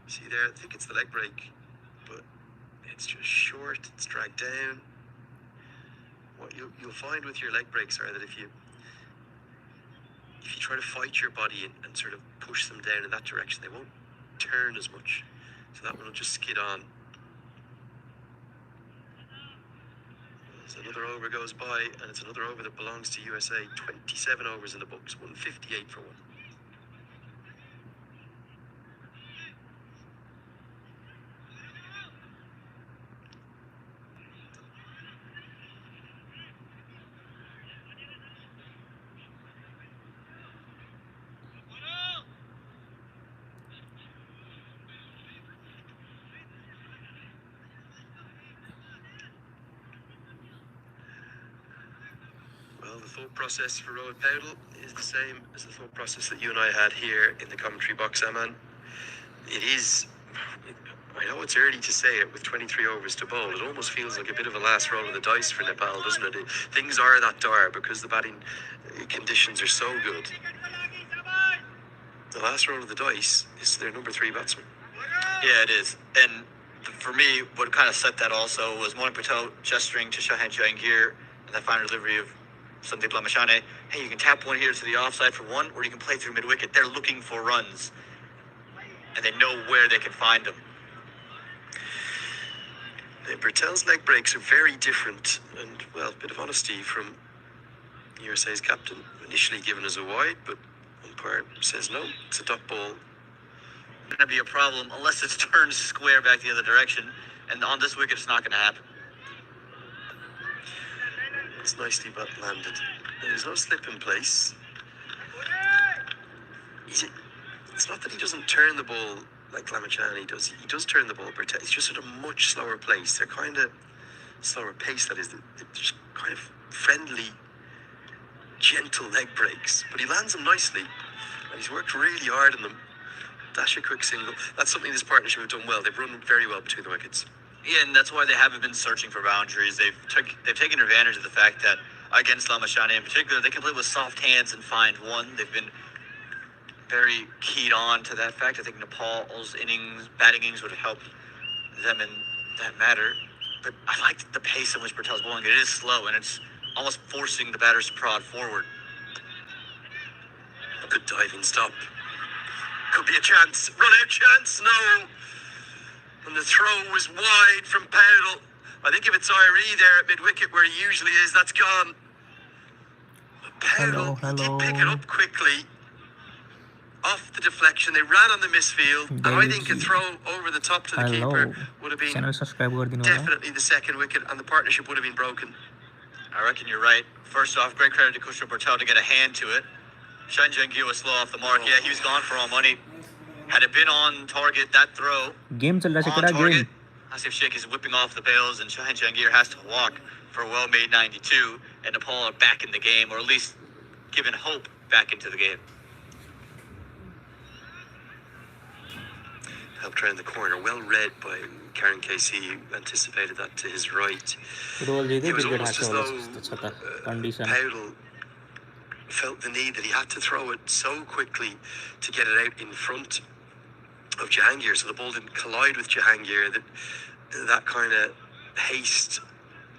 See there, I think it's the leg break, but it's just short, it's dragged down. What you'll find with your leg breaks are that if you try to fight your body and sort of push them down in that direction, they won't turn as much. So that one will just skid on. As another over goes by, and it's another over that belongs to USA. 27 overs in the books, 158 for one. Well, the thought process for Rowan Powdle is the same as the thought process that you and I had here in the commentary box, Aman. It is, I know it's early to say it with 23 overs to bowl. It almost feels like a bit of a last roll of the dice for Nepal, doesn't it? Things are that dire because the batting conditions are so good. The last roll of the dice is their number 3 batsman. Yeah, it is. And for me, what kind of set that also was Mohan Patel gesturing to Shahan Jahangir in that final delivery of Sandeep Lamashane. Hey, you can tap one here to the offside for one, or you can play through mid-wicket. They're looking for runs, and they know where they can find them. Patel's leg breaks are very different, and, well, a bit of honesty from USA's captain. Initially given as a wide, but umpire says no, it's a dot ball. Going to be a problem unless it's turned square back the other direction, and on this wicket, it's not going to happen. It's nicely landed. There's no slip in place. It's not that he doesn't turn the ball like Lamachani does. He does turn the ball, but it's just at a much slower pace. They're kind of slower pace, that is. They're just kind of friendly, gentle leg breaks. But he lands them nicely, and he's worked really hard on them. Dash a quick single. That's something this partnership have done well. They've run very well between the wickets. Yeah, and that's why they haven't been searching for boundaries. They've taken advantage of the fact that against Lamashane in particular, they can play with soft hands and find one. They've been very keyed on to that fact. I think Nepal's batting innings would help them in that matter. But I like the pace in which Patel's bowling. It is slow, and it's almost forcing the batters to prod forward. A good diving stop. Could be a chance. Run out chance. No. And the throw was wide from Powdle. I think if it's Irie there at mid-wicket where he usually is, that's gone. But Powdle, he did pick it up quickly. Off the deflection, they ran on the misfield, and I think a throw over the top to the keeper would have been definitely the second wicket, and the partnership would have been broken. I reckon you're right. First off, great credit to Kushal Patel to get a hand to it. Shahan Jahangir was slow off the mark. Yeah, he was gone for all money. Had it been on target, that throw game chal raha on target, Asif Sheikh is whipping off the bails, and Shahan Jahangir has to walk for a well-made 92, and Nepal are back in the game, or at least given hope back into the game. Helped around the corner, well read by Karen Casey, who anticipated that to his right. It was almost as though Powdle felt the need that he had to throw it so quickly to get it out in front of Jahangir, so the ball didn't collide with Jahangir. That kind of haste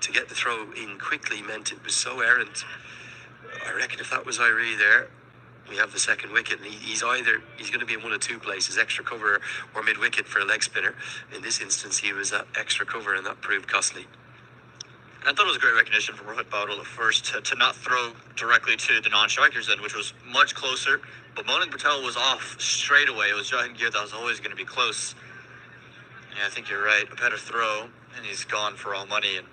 to get the throw in quickly meant it was so errant. I reckon if that was Irie there, we have the second wicket, and he's going to be in one of two places, extra cover or mid-wicket for a leg spinner. In this instance, he was at extra cover, and that proved costly. I thought it was great recognition from Rohit Paudel at first to not throw directly to the non-strikers then, which was much closer. But Mohan Patel was off straight away. It was Jahangir that was always going to be close. Yeah, I think you're right. A better throw, and he's gone for all money. And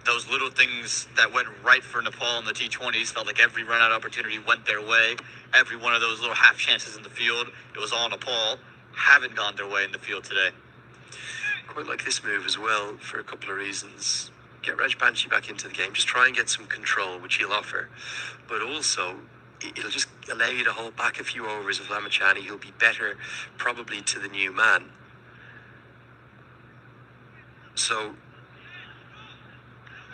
those little things that went right for Nepal in the T20s felt like every run-out opportunity went their way. Every one of those little half chances in the field, it was all Nepal, haven't gone their way in the field today. Quite like this move as well for a couple of reasons. Get Raj Banshi back into the game, just try and get some control, which he'll offer. But also, it'll just allow you to hold back a few overs of Lamachani. He'll be better, probably, to the new man. So,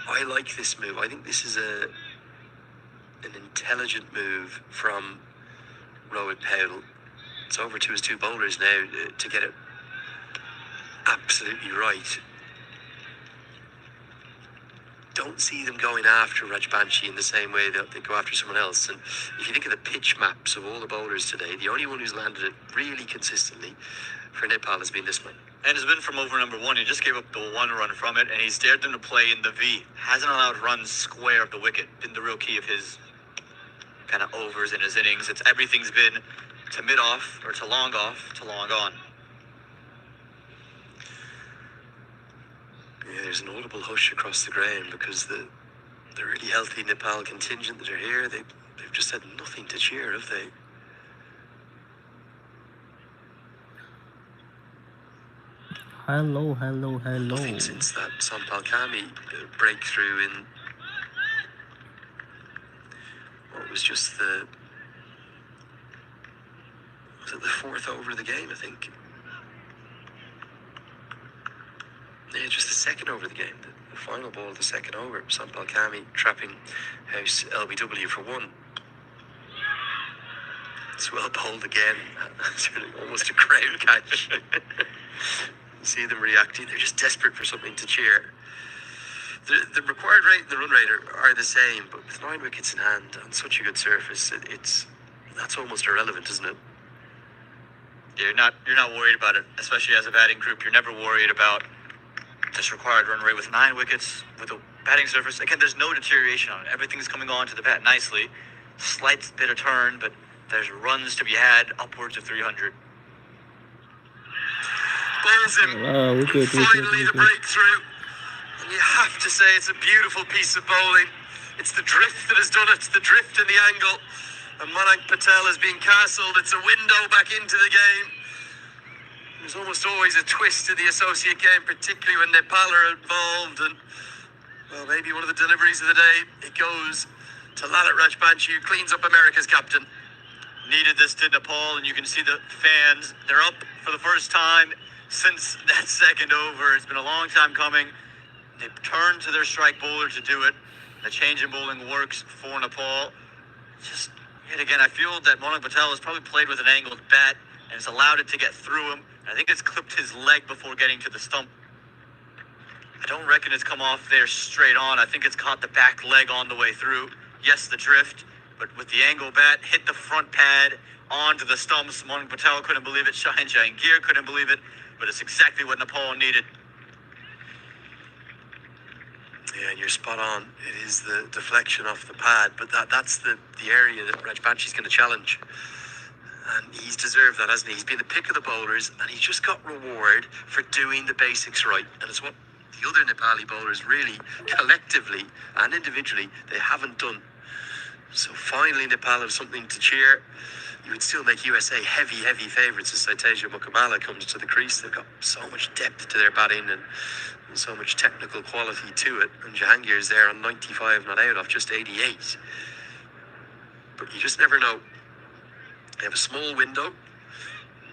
I like this move. I think this is an intelligent move from Rohit Paudel. It's over to his two bowlers now to get it absolutely right. Don't see them going after Rajbanshi in the same way that they go after someone else. And if you think of the pitch maps of all the bowlers today, the only one who's landed it really consistently for Nepal has been this man. And it's been from over number one. He just gave up the 1 run from it, and he's dared them to play in the V. Hasn't allowed runs square of the wicket. Been the real key of his kind of overs in his innings. Everything's been to mid off or to long off to long on. Yeah, there's an audible hush across the ground because the really healthy Nepal contingent that are here, they've just had nothing to cheer, have they? Hello. Nothing since that Sampal Kami breakthrough in what was just the 4th over of the game, I think. Yeah, just the 2nd over of the game, the final ball of the 2nd over. Sampal Kami trapping House LBW for 1. It's well bowled again. Almost a crowd catch. See them reacting. They're just desperate for something to cheer. The required rate and the run rate are the same, but with 9 wickets in hand on such a good surface, that's almost irrelevant, isn't it? Yeah, you're not worried about it, especially as a batting group. You're never worried about this required run rate with 9 wickets with a batting surface. Again, there's no deterioration on it. Everything's coming on to the bat nicely. Slight bit of turn, but there's runs to be had upwards of 300. Bowls him. Finally the breakthrough. And you have to say it's a beautiful piece of bowling. It's the drift that has done it, the drift and the angle. And Manan Patel has been castled. It's a window back into the game. There's almost always a twist to the associate game, particularly when Nepal are involved. And, well, maybe one of the deliveries of the day, it goes to Lalit Rajbanshi, who cleans up America's captain. Needed this, did Nepal, and you can see the fans. They're up for the first time since that 2nd over. It's been a long time coming. They've turned to their strike bowler to do it. The change in bowling works for Nepal. Just, yet again, I feel that Manan Patel has probably played with an angled bat, and it's allowed it to get through him. I think it's clipped his leg before getting to the stump. I don't reckon it's come off there straight on. I think it's caught the back leg on the way through. Yes, the drift, but with the angle bat, hit the front pad onto the stumps. Manan Patel couldn't believe it. Shahin Jahangir couldn't believe it, but it's exactly what Nepal needed. Yeah, and you're spot on. It is the deflection off the pad, but that's the area that Rajbanshi's going to challenge. And he's deserved that, hasn't he? He's been the pick of the bowlers, and he's just got reward for doing the basics right. And it's what the other Nepali bowlers really, collectively and individually, they haven't done. So finally Nepal have something to cheer. You would still make USA heavy favourites as Saiteja Mukamala comes to the crease. They've got so much depth to their batting and so much technical quality to it. And Jahangir's there on 95 not out off just 88. But you just never know. They have a small window.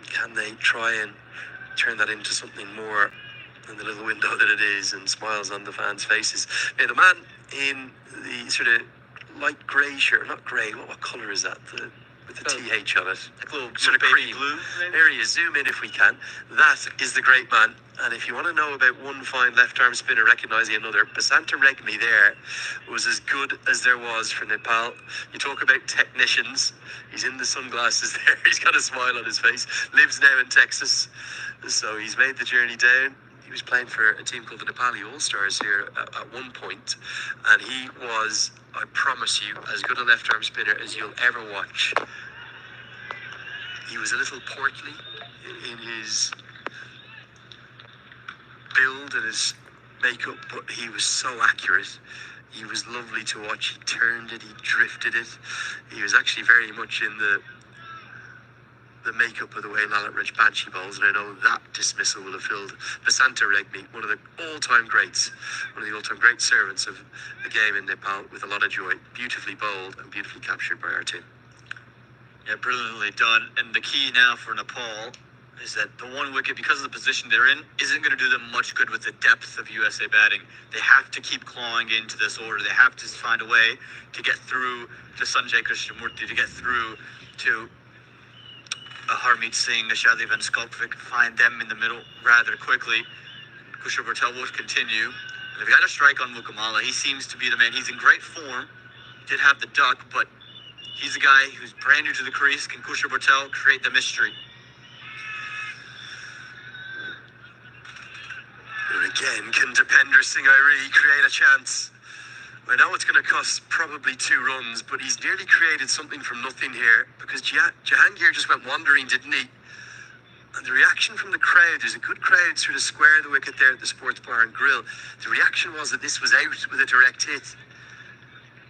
Can they try and turn that into something more than the little window that it is, and smiles on the fans' faces? Now, the man in the sort of light grey shirt, not grey, what colour is that? With the TH on it. Like a little sort of baby cream blue, maybe? There he is. Zoom in if we can. That is the great man. And if you want to know about one fine left-arm spinner recognising another, Basanta Regmi there was as good as there was for Nepal. You talk about technicians. He's in the sunglasses there. He's got a smile on his face. Lives now in Texas. So he's made the journey down. He was playing for a team called the Nepali All-Stars here at one point. And he was, I promise you, as good a left-arm spinner as you'll ever watch. He was a little portly in his build and his makeup, but he was so accurate. He was lovely to watch. He turned it, he drifted it. He was actually very much in the makeup of the way Lalit Rajbanshi bowls, and I know that dismissal will have filled Basanta Regmi, one of the all-time greats, one of the all-time great servants of the game in Nepal, with a lot of joy. Beautifully bowled and beautifully captured by our team. Yeah, brilliantly done. And the key now for Nepal is that the 1 wicket, because of the position they're in, isn't going to do them much good with the depth of USA batting. They have to keep clawing into this order. They have to find a way to get through to Sanjay Krishnamurti, to get through to Harmeet Singh, Shadley Van Skolkovic find them in the middle rather quickly. Kusher Patel will continue. And they've got a strike on Mukamala. He seems to be the man. He's in great form. Did have the duck, but he's a guy who's brand new to the crease. Can Kusher Patel create the mystery? And again, can Dipender Singh Airi create a chance? I know it's going to cost probably 2 runs, but he's nearly created something from nothing here, because Jahangir just went wandering, didn't he? And the reaction from the crowd, there's a good crowd through the square of the wicket there at the Sports Bar and Grill. The reaction was that this was out with a direct hit.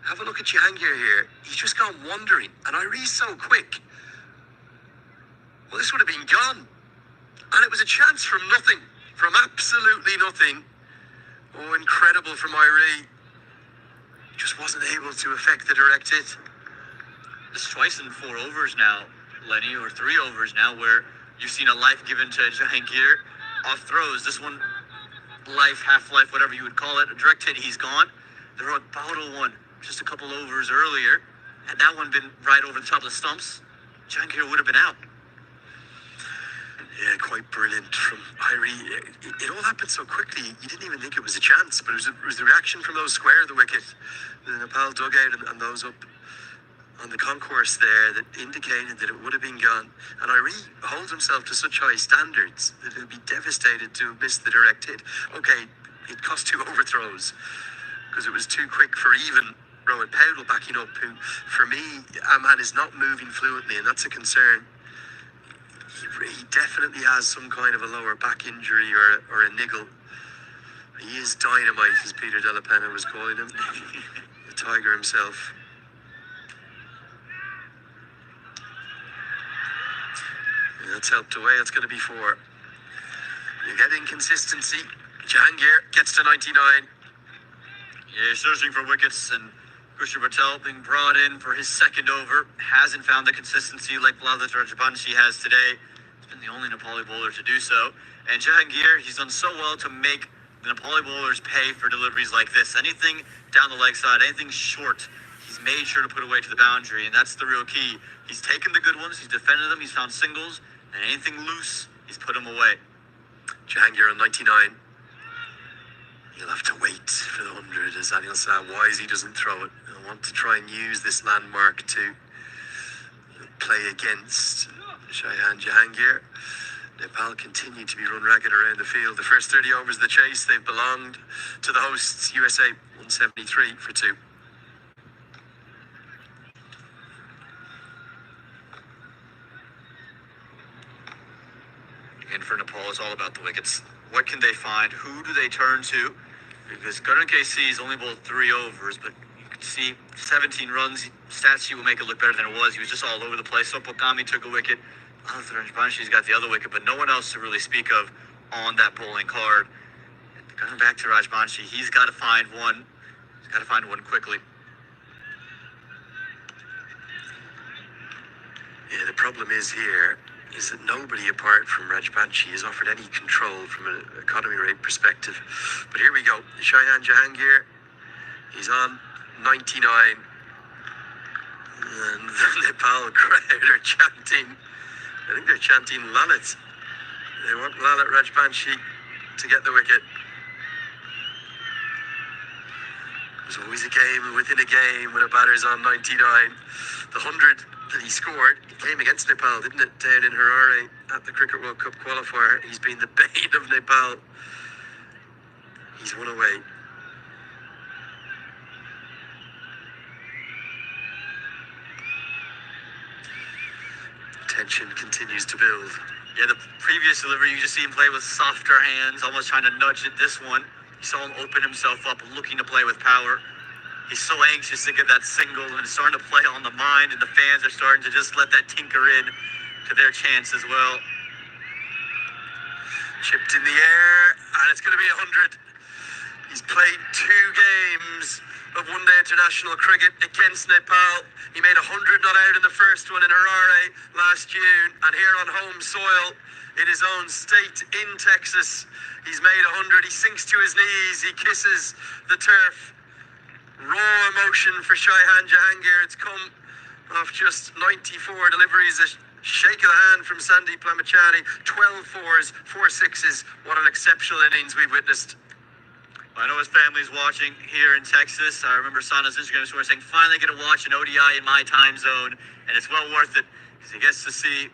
Have a look at Jahangir here. He's just gone wandering, and Airi's so quick. Well, this would have been gone. And it was a chance from nothing, from absolutely nothing. Oh, incredible from Airi. Just wasn't able to affect the direct hit. It's twice in 4 overs now, Lenny, or 3 overs now, where you've seen a life given to Jahangir off throws. This one, life, half-life, whatever you would call it, a direct hit, he's gone. The Rohit Bowdle one, just a couple overs earlier, had that one been right over the top of the stumps, Jahangir would have been out. Yeah, quite brilliant from Airi. It all happened so quickly, you didn't even think it was a chance, but it was the reaction from those square of the wicket, the Nepal dugout and those up on the concourse there, that indicated that it would have been gone. And Airi holds himself to such high standards that he'll be devastated to have missed the direct hit. Okay, it cost 2 overthrows because it was too quick for even Rohit Bowdle backing up, who, for me, Aman is not moving fluently, and that's a concern. He definitely has some kind of a lower back injury or a niggle. He is dynamite, as Peter Della Penna was calling him. The Tiger himself. And that's helped away. That's going to be 4. You get inconsistency. Jahangir gets to 99. Yeah, searching for wickets, and Kusher Patel being brought in for his second over. Hasn't found the consistency like Vladic Rajbanshi has today. He's been the only Nepali bowler to do so. And Jahangir, he's done so well to make the Nepali bowlers pay for deliveries like this. Anything down the leg side, anything short, he's made sure to put away to the boundary, and that's the real key. He's taken the good ones, he's defended them, he's found singles, and anything loose, he's put them away. Jahangir on 99. He'll have to wait for the 100 as Anil Saha wisely doesn't throw it. I want to try and use this landmark to play against Shaihan Jahangir. Nepal continue to be run ragged around the field. The first 30 overs of the chase, they've belonged to the hosts, USA 173 for 2. And for Nepal, it's all about the wickets. What can they find? Who do they turn to? Because Gordon KC's only bowled 3 overs, but you can see 17 runs. Stat sheet will make it look better than it was. He was just all over the place. Sopokami took a wicket. Rajbanshi's got the other wicket, but no one else to really speak of on that bowling card. Going back to Rajbanshi, he's got to find one. He's got to find one quickly. Yeah, the problem is here is that nobody apart from Rajbanshi has offered any control from an economy rate perspective. But here we go. Shaihan Jahangir, he's on 99. And the Nepal crowd are chanting. I think they're chanting Lalit. They want Lalit Rajbanshi to get the wicket. There's always a game within a game when a batter's on 99. The 100 that he scored, it came against Nepal, didn't it, down in Harare at the Cricket World Cup qualifier. He's been the bane of Nepal. He's one away. Tension continues to build. Yeah, the previous delivery, you just see him play with softer hands, almost trying to nudge it. This one, you saw him open himself up, looking to play with power. He's so anxious to get that single, and it's starting to play on the mind, and the fans are starting to just let that tinker in to their chance as well. Chipped in the air, and it's going to be 100. He's played 2 games of one-day international cricket against Nepal. He made 100 not out in the first one in Harare last June, and here on home soil in his own state in Texas, he's made 100. He sinks to his knees, he kisses the turf. Raw emotion for Shaihan Jahangir. It's come off just 94 deliveries Shake of the hand from Sandeep Lamachani. 12 fours, 4 sixes. What an exceptional innings we've witnessed. I know his family's watching here in Texas. I remember Sana's Instagram story saying, finally get to watch an ODI in my time zone. And it's well worth it because he gets to see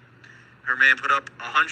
her man put up 100.